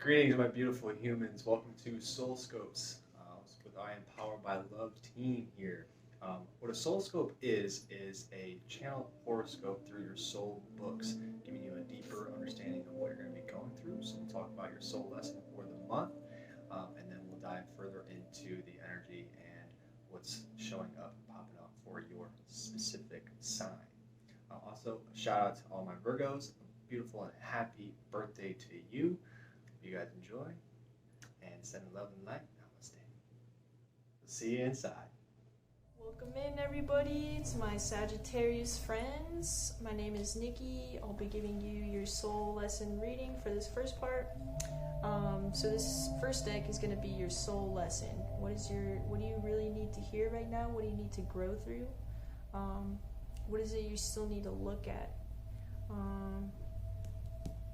Greetings, my beautiful humans. Welcome to Soul Scopes with I Am Powered by Love team here. What a Soul Scope is a channel horoscope through your soul books, giving you a deeper understanding of what you're going to be going through. So we'll talk about your soul lesson for the month, and then we'll dive further into the energy and what's showing up and popping up for your specific sign. Also, a shout out to all my Virgos. A beautiful and happy birthday to you. You guys enjoy and send love and light. Namaste. See you inside. Welcome in, everybody, to my Sagittarius friends. My name is Nikki. I'll be giving you your soul lesson reading for this first part. So this first deck is going to be your soul lesson. What do you really need to hear right now? What do you need to grow through? What is it you still need to look at?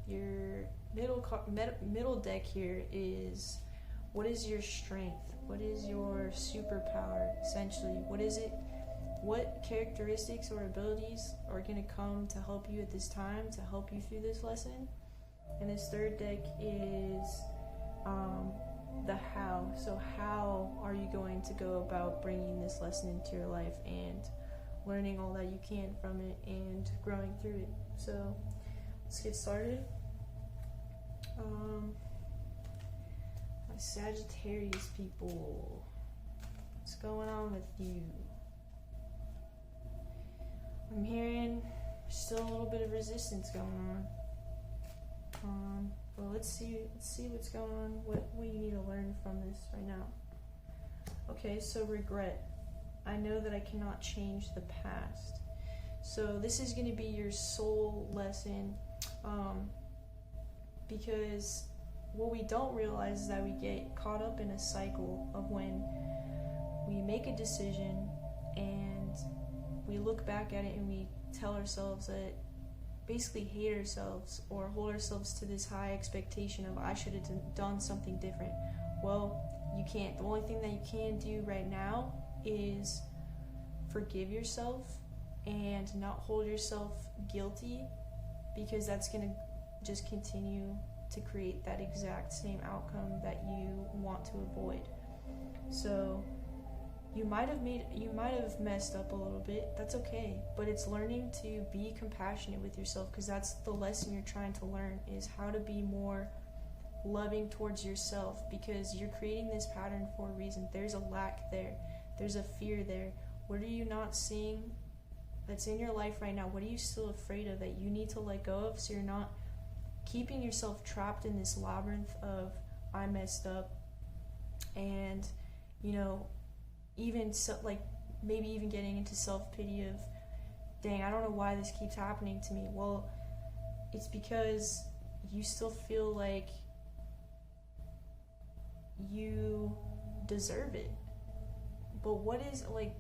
Your middle deck here is, what is your strength? What is your superpower, essentially? What is it? What characteristics or abilities are going to come to help you at this time, to help you through this lesson? And this third deck is the how. So how are you going to go about bringing this lesson into your life and learning all that you can from it and growing through it? So let's get started. My Sagittarius people, what's going on with you? I'm hearing still a little bit of resistance going on. Well, let's see what's going on, what we need to learn from this right now. Okay, so regret. I know that I cannot change the past. So this is going to be your soul lesson, because what we don't realize is that we get caught up in a cycle of when we make a decision and we look back at it and we tell ourselves that, basically hate ourselves or hold ourselves to this high expectation of, I should have done something different. Well, you can't. The only thing that you can do right now is forgive yourself and not hold yourself guilty, because that's going to just continue to create that exact same outcome that you want to avoid. So you might have messed up a little bit. That's okay, but it's learning to be compassionate with yourself, because that's the lesson you're trying to learn, is how to be more loving towards yourself, because you're creating this pattern for a reason. There's a lack there. There's a fear there. What are you not seeing that's in your life right now? What are you still afraid of that you need to let go of, so you're not keeping yourself trapped in this labyrinth of, I messed up, and even maybe even getting into self-pity of, dang, I don't know why this keeps happening to me. Well, it's because you still feel like you deserve it. But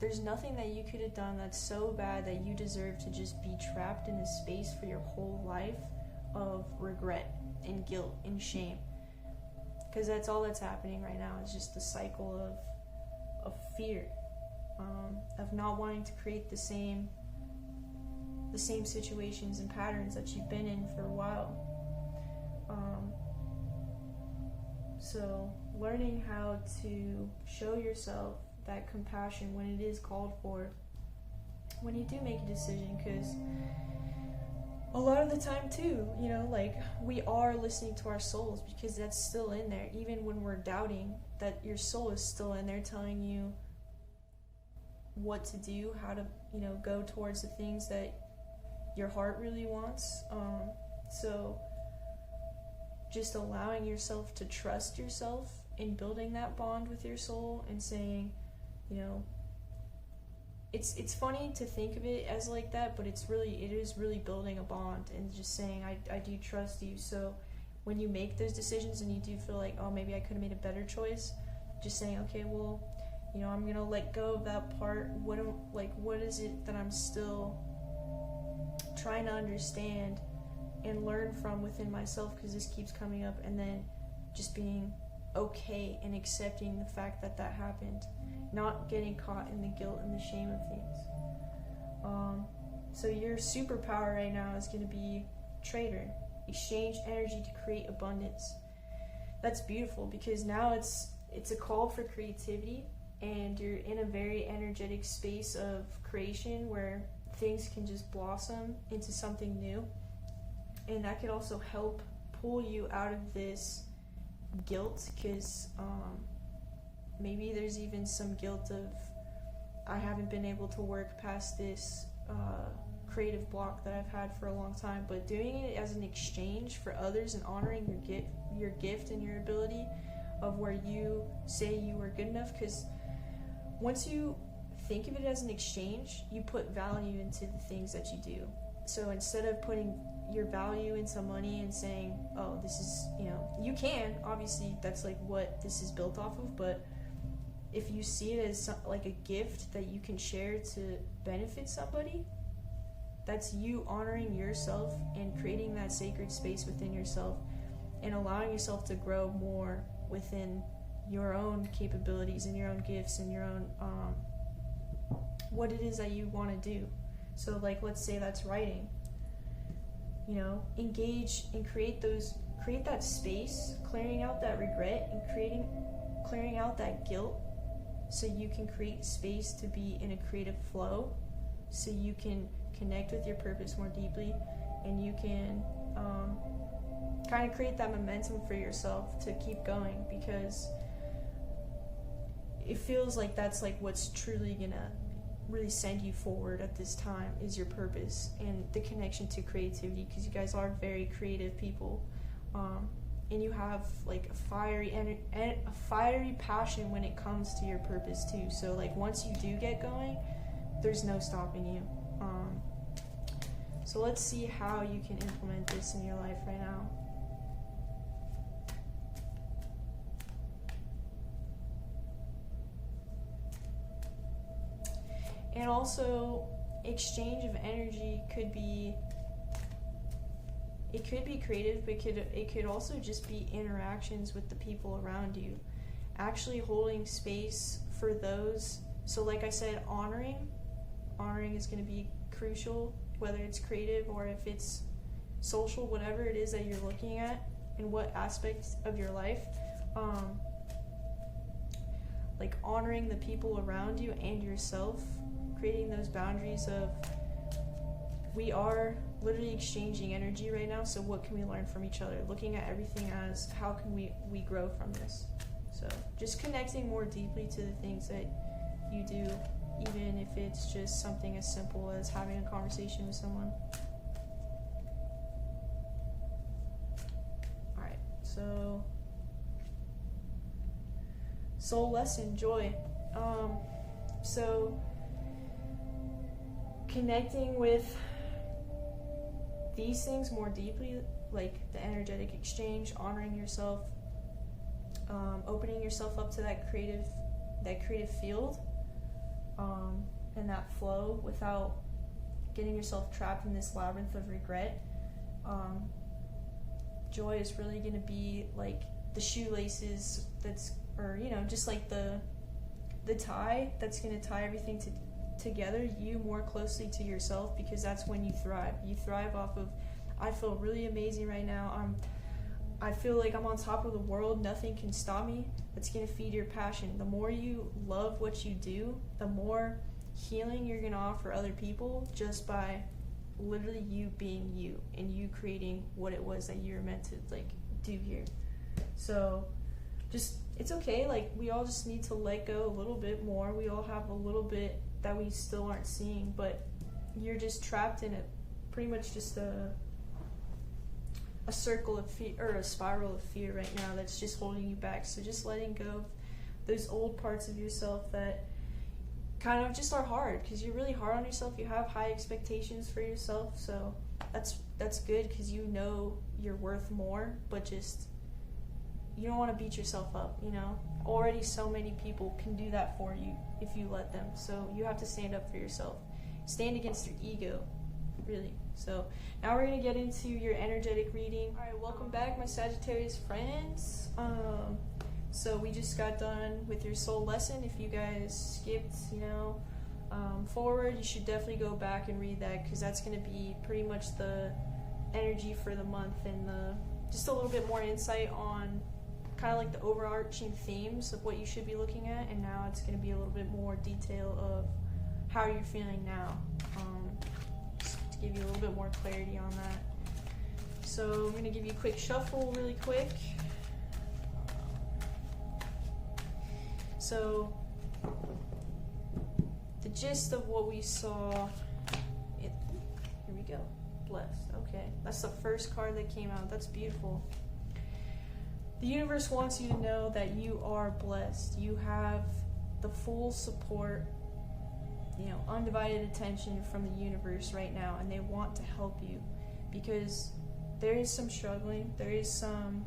there's nothing that you could have done that's so bad that you deserve to just be trapped in a space for your whole life of regret and guilt and shame. Because that's all that's happening right now, is just the cycle of fear, of not wanting to create the same situations and patterns that you've been in for a while. So learning how to show yourself that compassion when it is called for, when you do make a decision, because a lot of the time too, we are listening to our souls, because that's still in there. Even when we're doubting, that your soul is still in there telling you what to do, how to, go towards the things that your heart really wants. So just allowing yourself to trust yourself in building that bond with your soul and saying, it's funny to think of it as like that, but it is really building a bond and just saying, I do trust you. So when you make those decisions and you do feel like, oh, maybe I could have made a better choice, just saying, okay, well, I'm going to let go of that part. What is it that I'm still trying to understand and learn from within myself, because this keeps coming up, and then just being okay and accepting the fact that happened, not getting caught in the guilt and the shame of things. So your superpower right now is going to be trader. Exchange energy to create abundance. that's beautiful, because now it's a call for creativity, and you're in a very energetic space of creation where things can just blossom into something new. And that could also help pull you out of this guilt, because maybe there's even some guilt of, I haven't been able to work past this creative block that I've had for a long time. But doing it as an exchange for others and honoring your gift and your ability of where you say you are good enough, because once you think of it as an exchange, you put value into the things that you do. So instead of putting your value into money and saying, oh, this is, you can, obviously that's like what this is built off of, but if you see it as like a gift that you can share to benefit somebody, that's you honoring yourself and creating that sacred space within yourself and allowing yourself to grow more within your own capabilities and your own gifts and your own what it is that you want to do. So like, let's say that's writing, engage and create that space, clearing out that regret and clearing out that guilt, so you can create space to be in a creative flow, so you can connect with your purpose more deeply, and you can kind of create that momentum for yourself to keep going, because it feels like that's like what's truly gonna really send you forward at this time, is your purpose and the connection to creativity, because you guys are very creative people, and you have like a fiery passion when it comes to your purpose too. So like, once you do get going, there's no stopping you. So let's see how you can implement this in your life right now. And also, exchange of energy could be creative, but it could also just be interactions with the people around you, actually holding space for those. So like I said, honoring is going to be crucial, whether it's creative or if it's social, whatever it is that you're looking at and what aspects of your life, like honoring the people around you and yourself, creating those boundaries of, we are literally exchanging energy right now, so what can we learn from each other, looking at everything as, how can we grow from this? So just connecting more deeply to the things that you do, even if it's just something as simple as having a conversation with someone. Alright, so soul lesson, joy. So connecting with these things more deeply, like the energetic exchange, honoring yourself, opening yourself up to that creative field, and that flow without getting yourself trapped in this labyrinth of regret. Joy is really going to be like the shoelaces just like the tie that's going to tie everything together, you more closely to yourself, because that's when you thrive. You thrive off of, I feel really amazing right now. I feel like I'm on top of the world. Nothing can stop me. That's going to feed your passion. The more you love what you do, the more healing you're going to offer other people, just by literally you being you and you creating what it was that you were meant to do here. So just, it's okay. Like, we all just need to let go a little bit more. We all have a little bit that we still aren't seeing, but you're just trapped in pretty much just a circle of fear, or a spiral of fear right now that's just holding you back. So just letting go of those old parts of yourself that kind of just are hard, because you're really hard on yourself. You have high expectations for yourself, so that's good, because you know you're worth more, but just, you don't want to beat yourself up, Already so many people can do that for you if you let them. So you have to stand up for yourself. Stand against your ego, really. So now we're going to get into your energetic reading. Alright, welcome back, my Sagittarius friends. So we just got done with your soul lesson. If you guys skipped, forward, you should definitely go back and read that, because that's going to be pretty much the energy for the month, and just a little bit more insight on kind of like the overarching themes of what you should be looking at, and now it's going to be a little bit more detail of how you're feeling now, just to give you a little bit more clarity on that. So I'm going to give you a quick shuffle really quick. So the gist of what we saw, here we go, blessed. Okay, that's the first card that came out. That's beautiful. The universe wants you to know that you are blessed. You have the full support, undivided attention from the universe right now, and they want to help you, because there is some struggling, there is some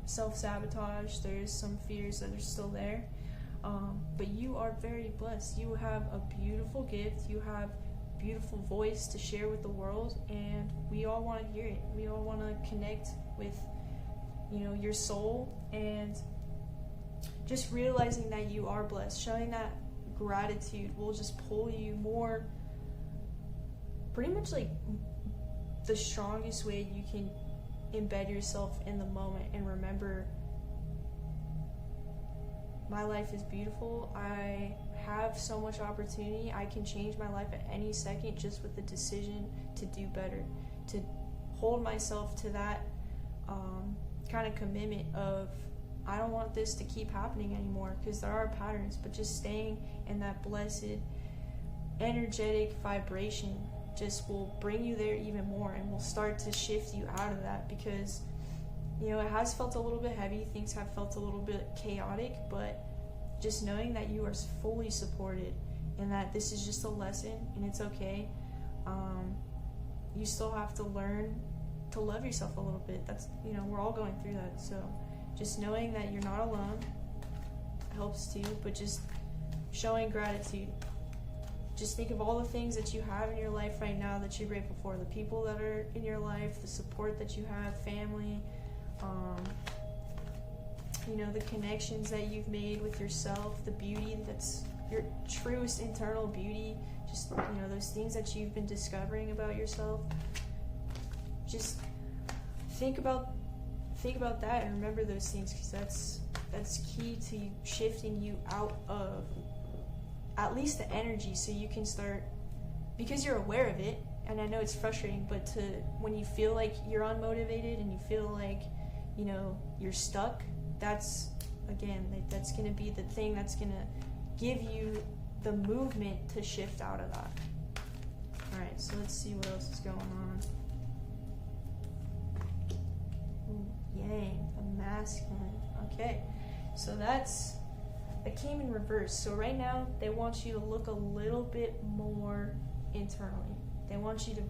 self-sabotage, there is some fears that are still there, but you are very blessed. You have a beautiful gift, you have a beautiful voice to share with the world, and we all want to hear it. We all want to connect with your soul, and just realizing that you are blessed, showing that gratitude will just pull you more, pretty much like the strongest way you can embed yourself in the moment and remember, my life is beautiful, I have so much opportunity, I can change my life at any second just with the decision to do better, to hold myself to that kind of commitment of, I don't want this to keep happening anymore, because there are patterns, but just staying in that blessed energetic vibration just will bring you there even more, and will start to shift you out of that, because it has felt a little bit heavy, things have felt a little bit chaotic, but just knowing that you are fully supported and that this is just a lesson and it's okay. You still have to learn to love yourself a little bit. That's, we're all going through that. So just knowing that you're not alone helps too, but just showing gratitude. Just think of all the things that you have in your life right now that you're grateful for, the people that are in your life, the support that you have, family, the connections that you've made with yourself, the beauty that's your truest internal beauty, just, those things that you've been discovering about yourself. Just think about that and remember those things, because that's key to shifting you out of at least the energy, so you can start, because you're aware of it, and I know it's frustrating, but when you feel like you're unmotivated and you feel like you're stuck, that's going to be the thing that's going to give you the movement to shift out of that. Alright, so let's see what else is going on. Ooh, yang, the masculine. Okay, so that came in reverse. So right now, they want you to look a little bit more internally. They want you to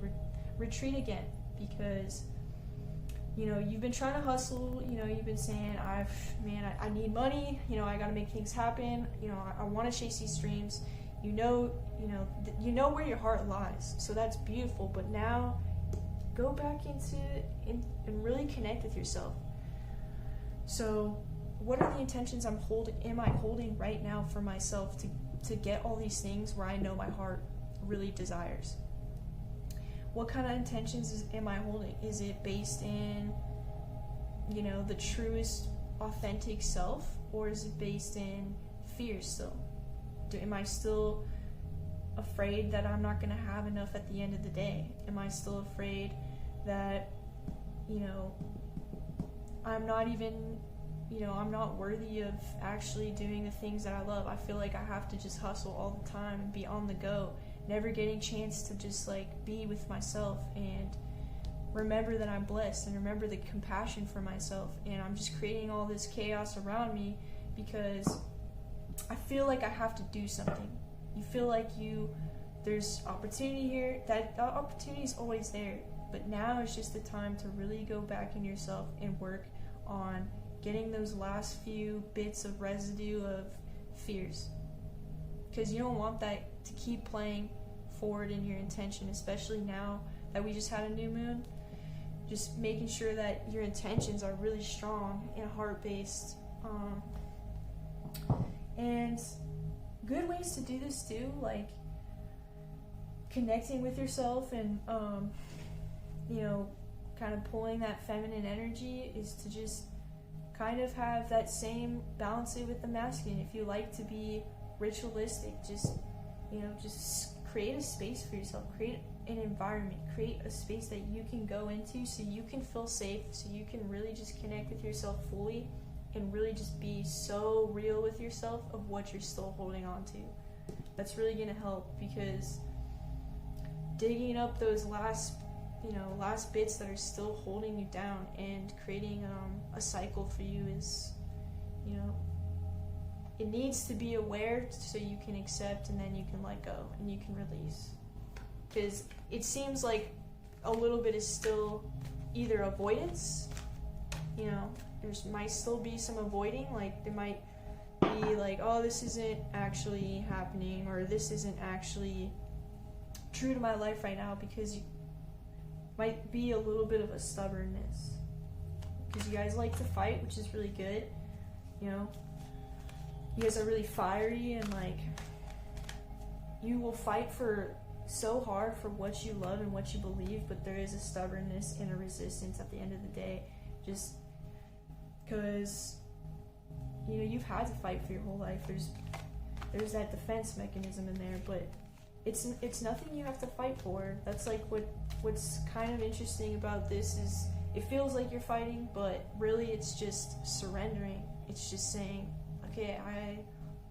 retreat again, because you've been trying to hustle, you've been saying, I need money, I gotta make things happen, I want to chase these dreams, you know where your heart lies, so that's beautiful, but now go back and really connect with yourself. So what are the intentions am I holding right now for myself to get all these things where I know my heart really desires? What kind of intentions am I holding? Is it based in, the truest, authentic self, or is it based in fear still? Am I still afraid that I'm not going to have enough at the end of the day? Am I still afraid that, I'm not even, I'm not worthy of actually doing the things that I love? I feel like I have to just hustle all the time and be on the go, never getting a chance to just be with myself and remember that I'm blessed and remember the compassion for myself, and I'm just creating all this chaos around me because I feel like I have to do something. You feel like there's opportunity here, that opportunity is always there, but now is just the time to really go back in yourself and work on getting those last few bits of residue of fears, because you don't want that to keep playing forward in your intention, especially now that we just had a new moon. Just making sure that your intentions are really strong and heart-based. And good ways to do this too, like connecting with yourself and kind of pulling that feminine energy, is to just kind of have that same balance it with the masculine. If you like to be ritualistic, just create a space for yourself, create an environment, create a space that you can go into so you can feel safe, so you can really just connect with yourself fully and really just be so real with yourself of what you're still holding on to. That's really going to help, because digging up those last bits that are still holding you down and creating a cycle for you is, it needs to be aware so you can accept, and then you can let go and you can release. Because it seems like a little bit is still either avoidance, there might still be some avoiding, like there might be like, oh, this isn't actually happening, or this isn't actually true to my life right now, because you might be a little bit of a stubbornness, because you guys like to fight, which is really good. You guys are really fiery, and like you will fight for so hard for what you love and what you believe, but there is a stubbornness and a resistance at the end of the day, just because you've had to fight for your whole life. There's that defense mechanism in there, but it's nothing you have to fight for. That's like what's kind of interesting about this is it feels like you're fighting, but really it's just surrendering. It's just saying, okay, I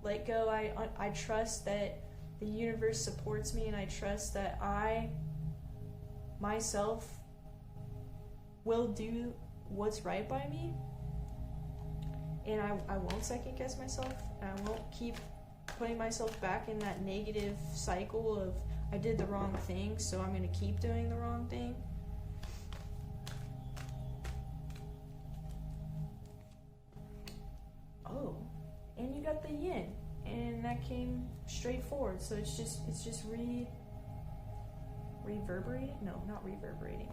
let go. I trust that the universe supports me, and I trust that I myself will do what's right by me, and I won't second guess myself, and I won't keep putting myself back in that negative cycle of I did the wrong thing, so I'm going to keep doing the wrong thing. Oh, and you got the yin, and that came straight forward, so it's just reverberating? No, not reverberating.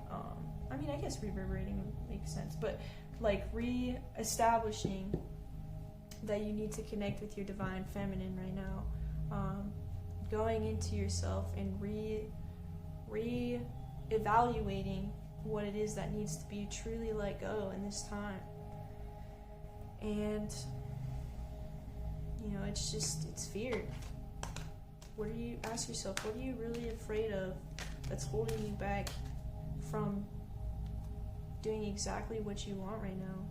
I guess reverberating makes sense, but like re-establishing that you need to connect with your divine feminine right now, going into yourself and re-evaluating what it is that needs to be truly let go in this time. And it's fear. What do you ask yourself? What are you really afraid of that's holding you back from doing exactly what you want right now?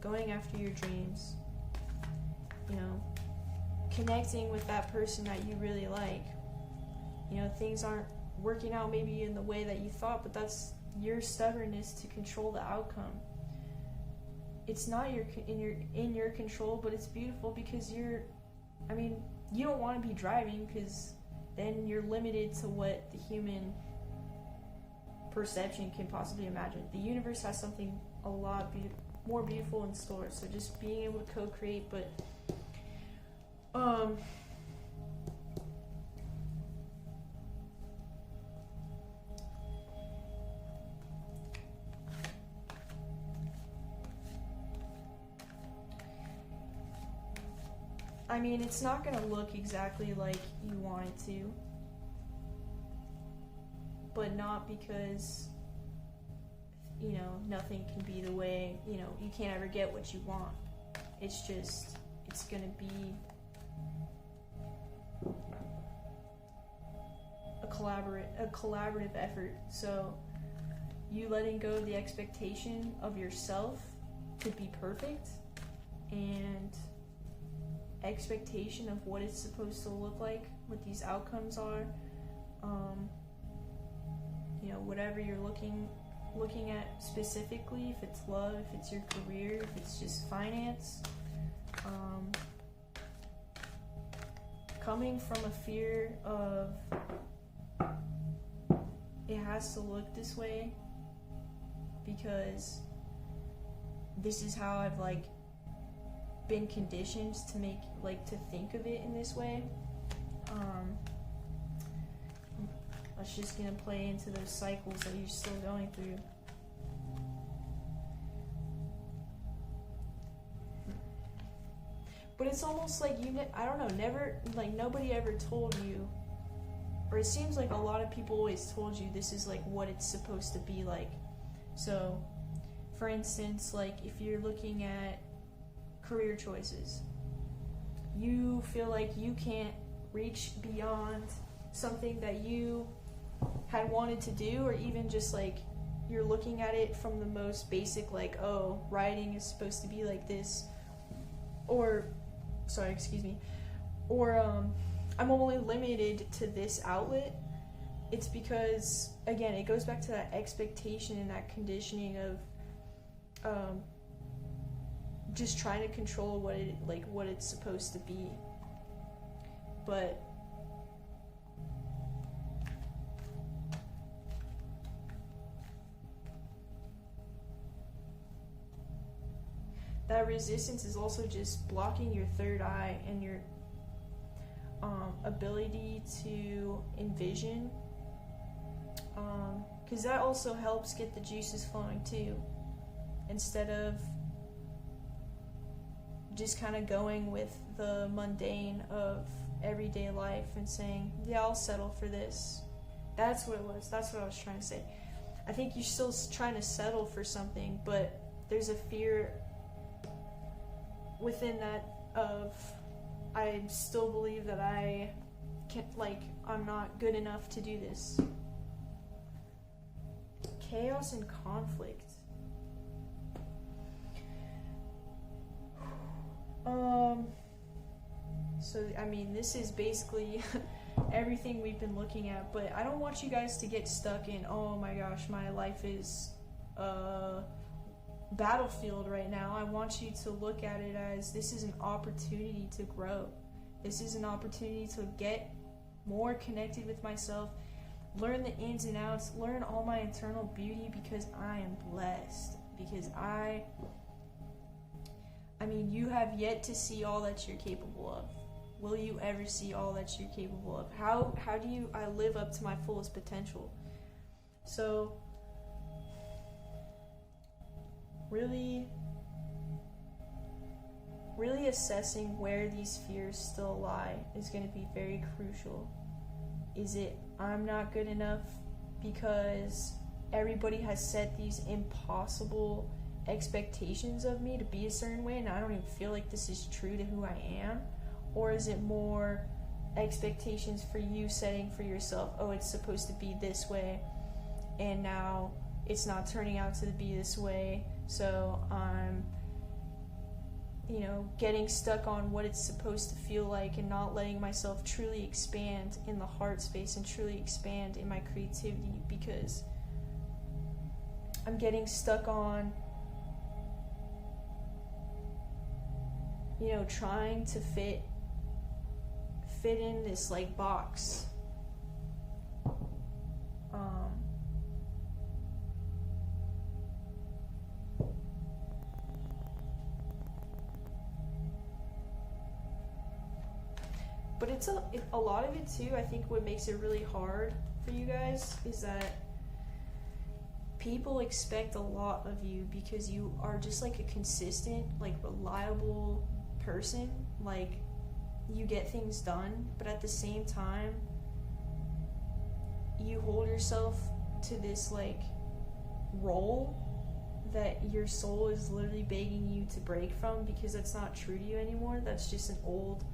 Going after your dreams. Connecting with that person that you really like. Things aren't working out maybe in the way that you thought, but that's your stubbornness to control the outcome. It's not in your control, but it's beautiful, because you don't want to be driving, because then you're limited to what the human perception can possibly imagine. The universe has something a lot more beautiful in store, so just being able to co-create, but it's not going to look exactly like you want it to, but not because nothing can be the way, you can't ever get what you want. It's just, it's going to be a collaborative effort. So you letting go of the expectation of yourself to be perfect, and expectation of what it's supposed to look like, what these outcomes are, whatever you're looking at specifically, if it's love, if it's your career, if it's just finance, coming from a fear of it has to look this way because this is how I've been conditioned to to think of it in this way. That's just gonna play into those cycles that you're still going through. But it's almost like nobody ever told you, or it seems like a lot of people always told you this is what it's supposed to be like. So for instance, like if you're looking at career choices, you feel like you can't reach beyond something that you had wanted to do, or even just like you're looking at it from the most basic, like, oh, writing is supposed to be like this, or I'm only limited to this outlet. It's because, again, it goes back to that expectation and that conditioning of just trying to control what it's supposed to be. But that resistance is also just blocking your third eye and your ability to envision, because that also helps get the juices flowing too, instead of just kind of going with the mundane of everyday life and saying, yeah, I'll settle for this. That's what it was. That's what I was trying to say. I think you're still trying to settle for something, but there's a fear within that of, I still believe that I can't, I'm not good enough to do this. Chaos and conflict. So, I mean, this is basically everything we've been looking at, but I don't want you guys to get stuck in, oh my gosh, my life is a battlefield right now. I want you to look at it as, this is an opportunity to grow. This is an opportunity to get more connected with myself, learn the ins and outs, learn all my internal beauty, because I am blessed. Because I mean, you have yet to see all that you're capable of. Will you ever see all that you're capable of? How do I live up to my fullest potential? So, really assessing where these fears still lie is going to be very crucial. Is it, I'm not good enough because everybody has set these impossible expectations of me to be a certain way and I don't even feel like this is true to who I am? Or is it more expectations for you setting for yourself, oh, it's supposed to be this way and now it's not turning out to be this way, so I'm getting stuck on what it's supposed to feel like and not letting myself truly expand in the heart space and truly expand in my creativity, because I'm getting stuck on trying to fit in this box. But it's a lot of it too. I think what makes it really hard for you guys is that people expect a lot of you because you are just a consistent, reliable person. You get things done, but at the same time, you hold yourself to this role that your soul is literally begging you to break from, because that's not true to you anymore. That's just an old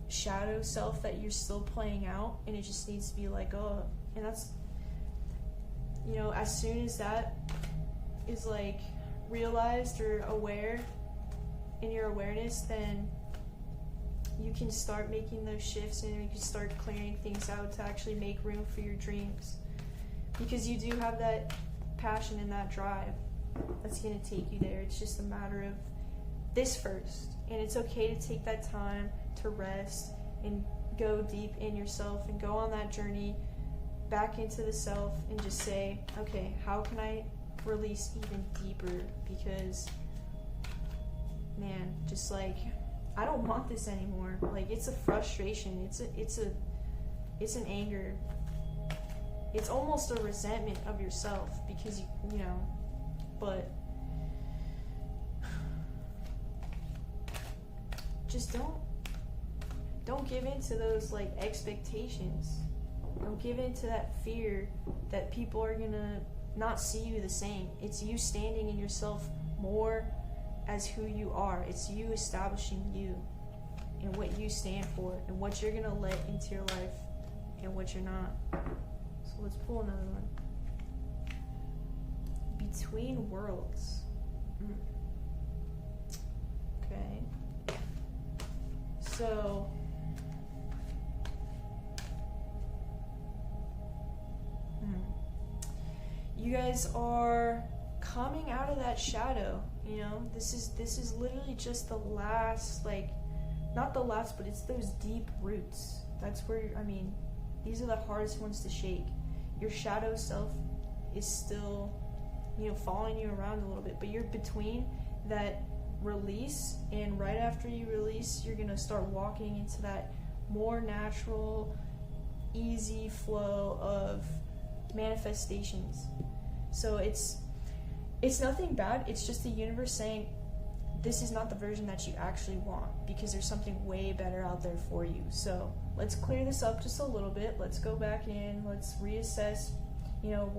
shadow self that you're still playing out, and it just needs to be and that's as soon as that is realized or aware in your awareness, then you can start making those shifts and you can start clearing things out to actually make room for your dreams, because you do have that passion and that drive that's going to take you there. It's just a matter of this first, and it's okay to take that time to rest and go deep in yourself and go on that journey back into the self and just say, okay, how can I release even deeper? Because man, just I don't want this anymore. It's a frustration, it's an anger, it's almost a resentment of yourself, because but just don't give in to those expectations. Don't give in to that fear that people are gonna not see you the same. It's you standing in yourself more as who you are. It's you establishing you and what you stand for and what you're going to let into your life and what you're not. So let's pull another one. Between worlds. Okay. So you guys are coming out of that shadow, you know. This is literally just the last, like, not the last, but it's those deep roots. That's where, I mean, these are the hardest ones to shake. Your shadow self is still, you know, following you around a little bit, but you're between that release, and right after you release, you're gonna start walking into that more natural, easy flow of manifestations. So it's nothing bad. It's just the universe saying, this is not the version that you actually want, because there's something way better out there for you. So let's clear this up just a little bit. Let's go back in. Let's reassess, you know,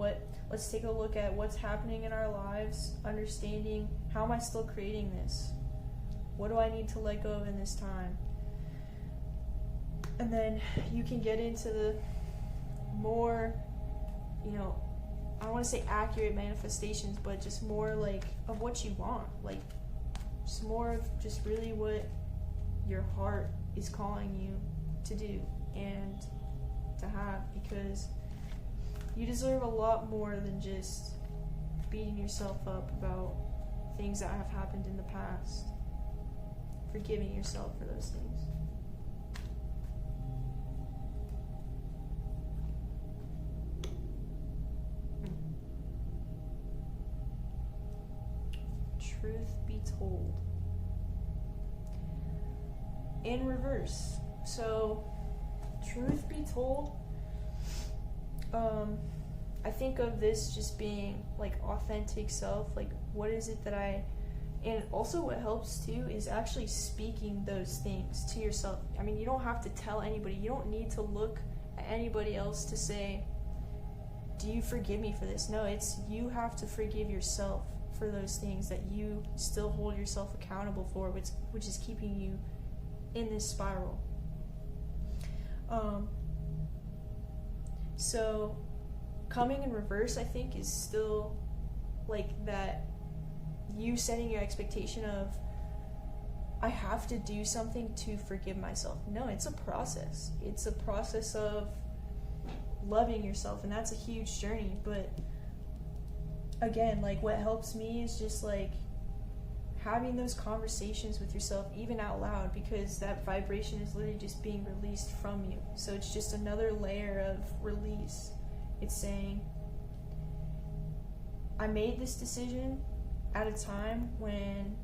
let's take a look at what's happening in our lives, understanding, how am I still creating this? What do I need to let go of in this time? And then you can get into the more, you know, I don't want to say accurate manifestations, but just more like of what you want. Like, just more of just really what your heart is calling you to do and to have, because you deserve a lot more than just beating yourself up about things that have happened in the past. Forgiving yourself for those things. Truth be told. In reverse. So, truth be told, I think of this just being like authentic self, like what is it that and also what helps too is actually speaking those things to yourself. I mean, you don't have to tell anybody, you don't need to look at anybody else to say, do you forgive me for this? No, it's you have to forgive yourself for those things that you still hold yourself accountable for, which is keeping you in this spiral. So coming in reverse, I think, is still like that, you setting your expectation of, I have to do something to forgive myself. No, it's a process. It's a process of loving yourself, and that's a huge journey. But again, like, what helps me is just like having those conversations with yourself, even out loud, because that vibration is literally just being released from you. So it's just another layer of release. It's saying, I made this decision at a time when,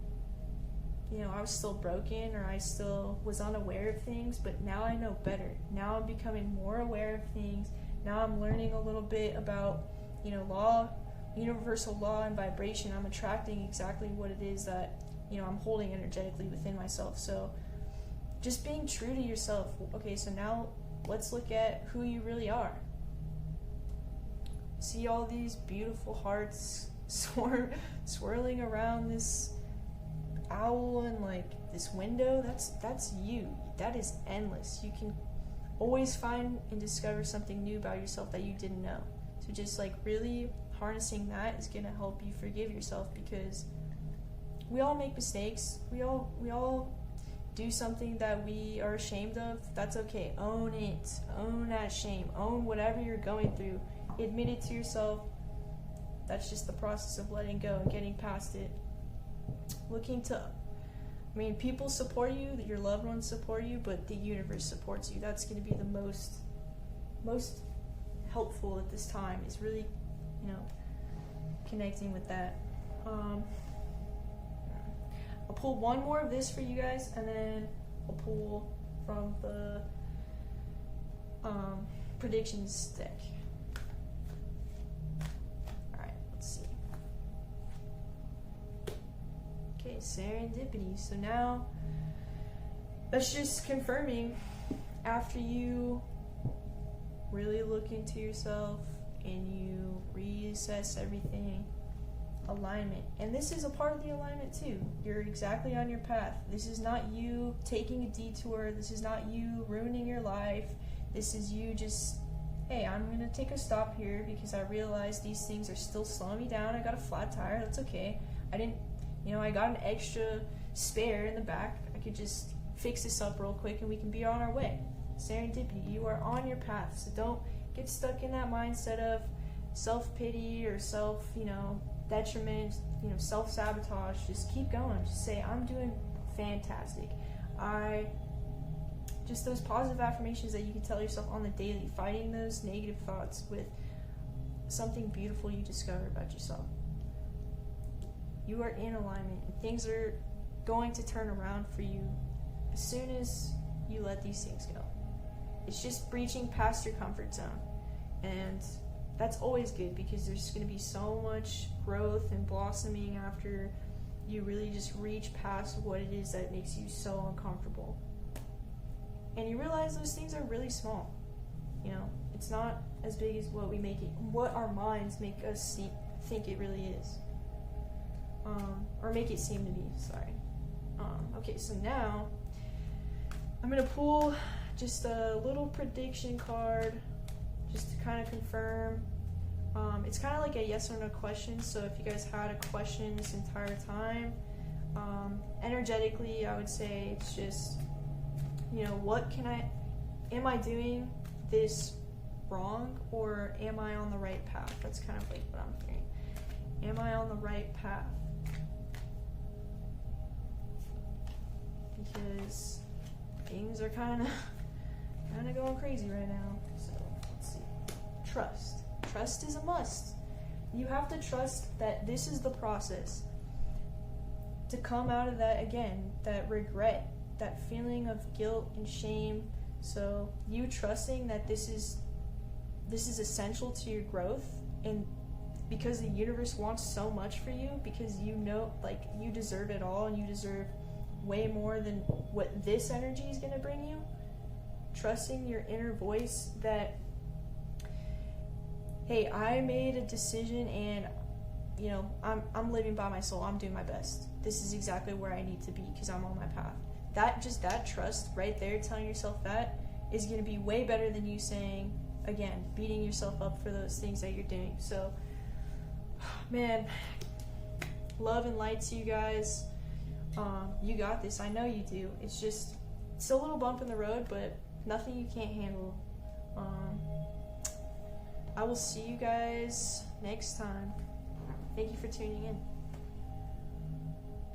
you know, I was still broken, or I still was unaware of things, but now I know better. Now I'm becoming more aware of things. Now I'm learning a little bit about, you know, universal law and vibration. I'm attracting exactly what it is that, you know, I'm holding energetically within myself. So just being true to yourself. Okay, so now let's look at who you really are. See all these beautiful hearts swirling around this owl and like this window. That's you. That is endless. You can always find and discover something new about yourself that you didn't know. So just like really harnessing that is going to help you forgive yourself, because we all make mistakes. We all do something that we are ashamed of. That's okay. Own it. Own that shame. Own whatever you're going through. Admit it to yourself. That's just the process of letting go and getting past it. People support you, your loved ones support you, but the universe supports you. That's going to be the most helpful at this time, is really, you know, connecting with that. I'll pull one more of this for you guys, and then I'll pull from the predictions deck. Okay, Serendipity. So now that's just confirming, after you really look into yourself and you reassess everything. Alignment. And this is a part of the alignment too. You're exactly on your path. This is not you taking a detour. This is not you ruining your life. This is you just, hey, I'm going to take a stop here because I realize these things are still slowing me down. I got a flat tire. That's okay. I got an extra spare in the back. I could just fix this up real quick and we can be on our way. Serendipity. You are on your path. So don't get stuck in that mindset of self-pity or detriment, self-sabotage. Just keep going. Just say, I'm doing fantastic. Just those positive affirmations that you can tell yourself on the daily, fighting those negative thoughts with something beautiful you discover about yourself. You are in alignment, and things are going to turn around for you as soon as you let these things go. It's just breaching past your comfort zone, and that's always good because there's going to be so much growth and blossoming after you really just reach past what it is that makes you so uncomfortable. And you realize those things are really small. It's not as big as what our minds make us think it really is. Or make it seem to be, sorry. Okay, so now I'm going to pull just a little prediction card just to kind of confirm. It's kind of like a yes or no question, so if you guys had a question this entire time, energetically I would say it's just, am I doing this wrong, or am I on the right path? That's kind of like what I'm hearing. Am I on the right path? Because things are kind of going crazy right now. So let's see. Trust is a must. You have to trust that this is the process to come out of that, again, that regret, that feeling of guilt and shame. So you trusting that this is essential to your growth, and because the universe wants so much for you, because you deserve it all, and you deserve way more than what this energy is going to bring you. Trusting your inner voice that, hey, I made a decision, and I'm living by my soul. I'm doing my best. This is exactly where I need to be because I'm on my path. That trust right there, telling yourself that, is going to be way better than you saying, again, beating yourself up for those things that you're doing. So, man, love and light to you guys. You got this. I know you do. It's a little bump in the road, but nothing you can't handle. I will see you guys next time. Thank you for tuning in.